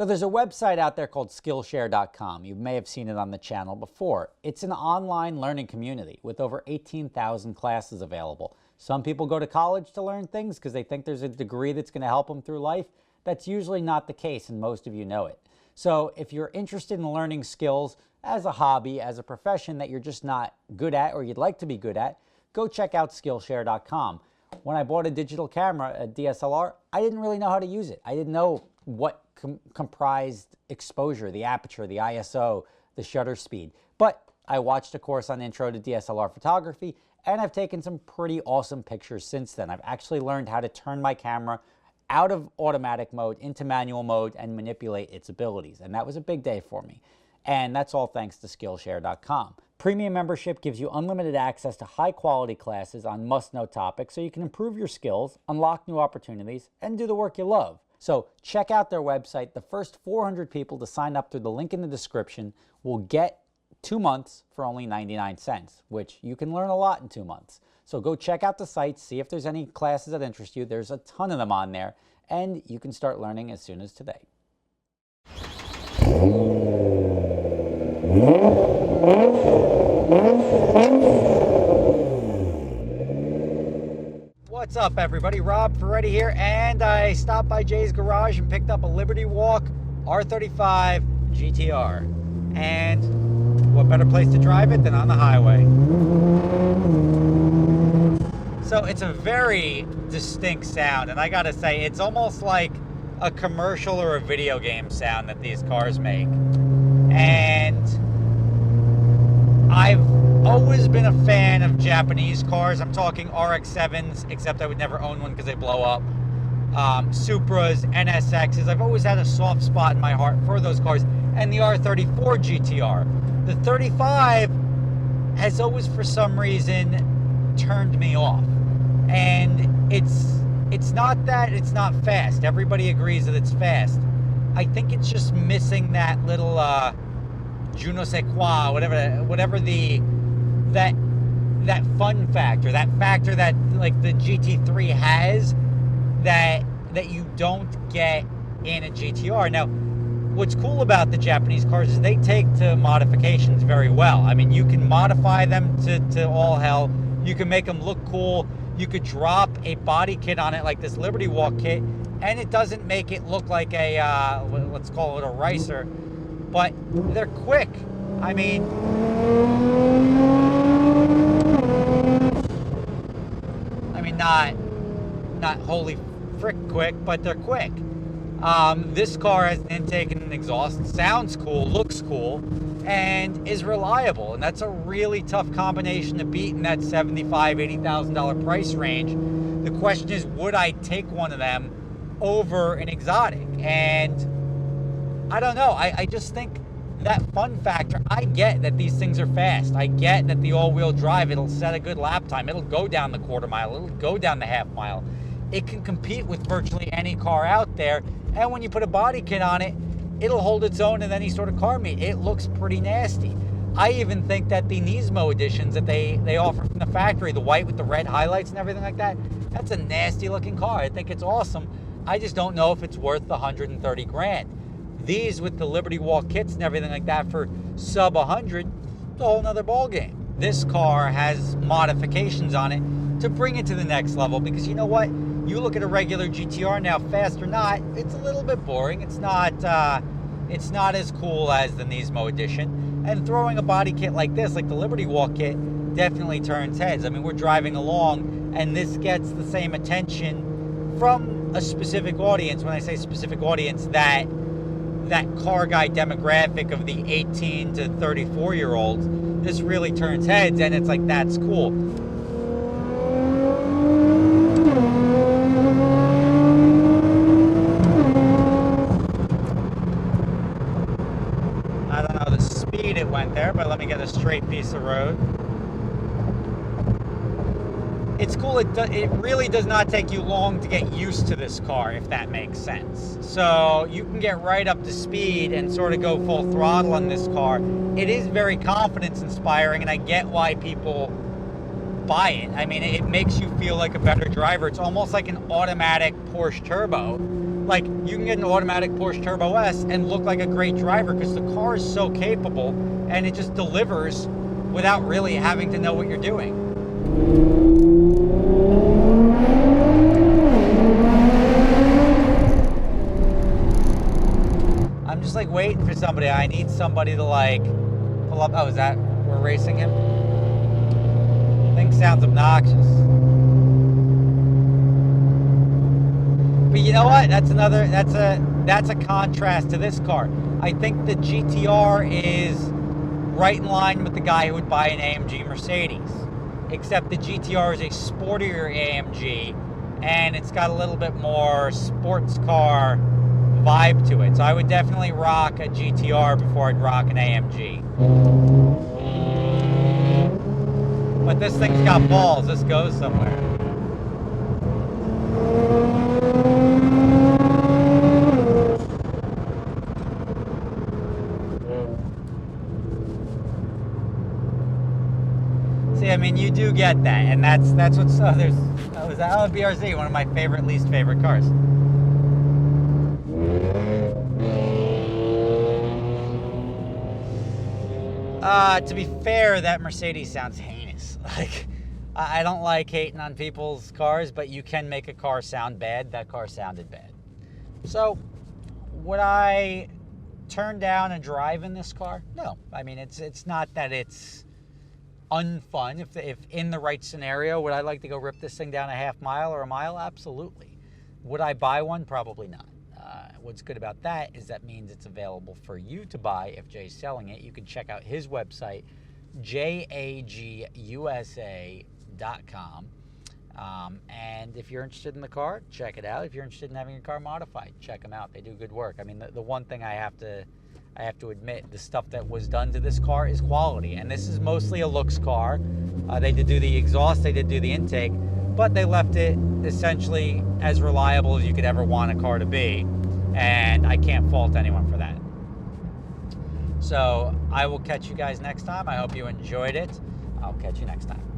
So there's a website out there called Skillshare.com. You may have seen it on the channel before. It's an online learning community with over 18,000 classes available. Some people go to college to learn things because they think there's a degree that's going to help them through life. That's usually not the case, and most of you know it. So if you're interested in learning skills as a hobby, as a profession that you're just not good at or you'd like to be good at, go check out Skillshare.com. When I bought a digital camera, a DSLR, I didn't really know how to use it. I didn't know what comprised exposure, the aperture, the ISO, the shutter speed. But I watched a course on Intro to DSLR Photography, and I've taken some pretty awesome pictures since then. I've actually learned how to turn my camera out of automatic mode into manual mode and manipulate its abilities. And that was a big day for me. And that's all thanks to Skillshare.com. Premium membership gives you unlimited access to high-quality classes on must-know topics so you can improve your skills, unlock new opportunities, and do the work you love. So check out their website. The first 400 people to sign up through the link in the description will get 2 months for only 99 cents, which you can learn a lot in 2 months. So go check out the site, see if there's any classes that interest you. There's a ton of them on there, and you can start learning as soon as today. What's up, everybody? Rob Ferretti here, and I stopped by Jay's garage and picked up a Liberty Walk R35 GTR. And what better place to drive it than on the highway? So it's a very distinct sound, and I gotta say, it's almost like a commercial or a video game sound that these cars make. And I've always been a fan of Japanese cars. I'm talking RX-7s, except I would never own one because they blow up. Supras, NSXs. I've always had a soft spot in my heart for those cars. And the R34 GTR. The 35 has always, for some reason, turned me off. And it's not that it's not fast. Everybody agrees that it's fast. I think it's just missing that little je ne sais quoi, whatever that fun factor, that factor that like the GT3 has that you don't get in a GTR. Now, what's cool about the Japanese cars is they take to modifications very well. I mean, you can modify them to all hell. You can make them look cool. You could drop a body kit on it like this Liberty Walk kit, and it doesn't make it look like a, let's call it a ricer, but they're quick. I mean, not holy frick quick, but they're quick. This car has an intake and an exhaust, sounds cool, looks cool, and is reliable. And that's a really tough combination to beat in that $75,000, $80,000 price range. The question is, would I take one of them over an exotic? And I don't know. I just think that fun factor, I get that these things are fast. I get that the all-wheel drive, it'll set a good lap time. It'll go down the quarter mile. It'll go down the half mile. It can compete with virtually any car out there. And when you put a body kit on it, it'll hold its own in any sort of car meet. It looks pretty nasty. I even think that the Nismo editions that they offer from the factory, the white with the red highlights and everything like that, that's a nasty looking car. I think it's awesome. I just don't know if it's worth the 130 grand. These with the Liberty Walk kits and everything like that for sub 100, it's a whole nother ballgame. This car has modifications on it to bring it to the next level, because you know what? You look at a regular GTR now, fast or not, it's a little bit boring. It's not as cool as the Nismo edition. And throwing a body kit like this, like the Liberty Walk kit, definitely turns heads. I mean, we're driving along, and this gets the same attention from a specific audience. When I say specific audience, that car guy demographic of the 18 to 34-year-olds, this really turns heads, and it's like, that's cool. I don't know the speed it went there, but let me get a straight piece of road. It's cool. It really does not take you long to get used to this car, if that makes sense. So you can get right up to speed and sort of go full throttle on this car. It is very confidence inspiring, and I get why people buy it. I mean, it makes you feel like a better driver. It's almost like an automatic Porsche turbo. Like, you can get an automatic Porsche Turbo S and look like a great driver because the car is so capable and it just delivers without really having to know what you're doing. I'm just like waiting for somebody. I need somebody to like pull up. Oh, is that, we're racing him? Thing sounds obnoxious. But you know what? That's a contrast to this car. I think the GTR is right in line with the guy who would buy an AMG Mercedes. Except the GTR is a sportier AMG and it's got a little bit more sports car vibe to it. So I would definitely rock a GTR before I'd rock an AMG. But this thing's got balls. This goes somewhere. See, I mean, you do get that, and that's what's there's. Oh, is that BRZ, one of my least favorite cars. To be fair, that Mercedes sounds heinous. Like, I don't like hating on people's cars, but you can make a car sound bad. That car sounded bad. So, would I turn down and drive in this car? No. I mean, it's not that it's unfun. If in the right scenario, would I like to go rip this thing down a half mile or a mile? Absolutely. Would I buy one? Probably not. What's good about that is that means it's available for you to buy if Jay's selling it. You can check out his website, jagusa.com. And if you're interested in the car, check it out. If you're interested in having your car modified, check them out. They do good work. I mean, the one thing I have to admit, the stuff that was done to this car is quality. And this is mostly a looks car. They did do the exhaust, they did do the intake, but they left it essentially as reliable as you could ever want a car to be. And I can't fault anyone for that. So I will catch you guys next time. I hope you enjoyed it. I'll catch you next time.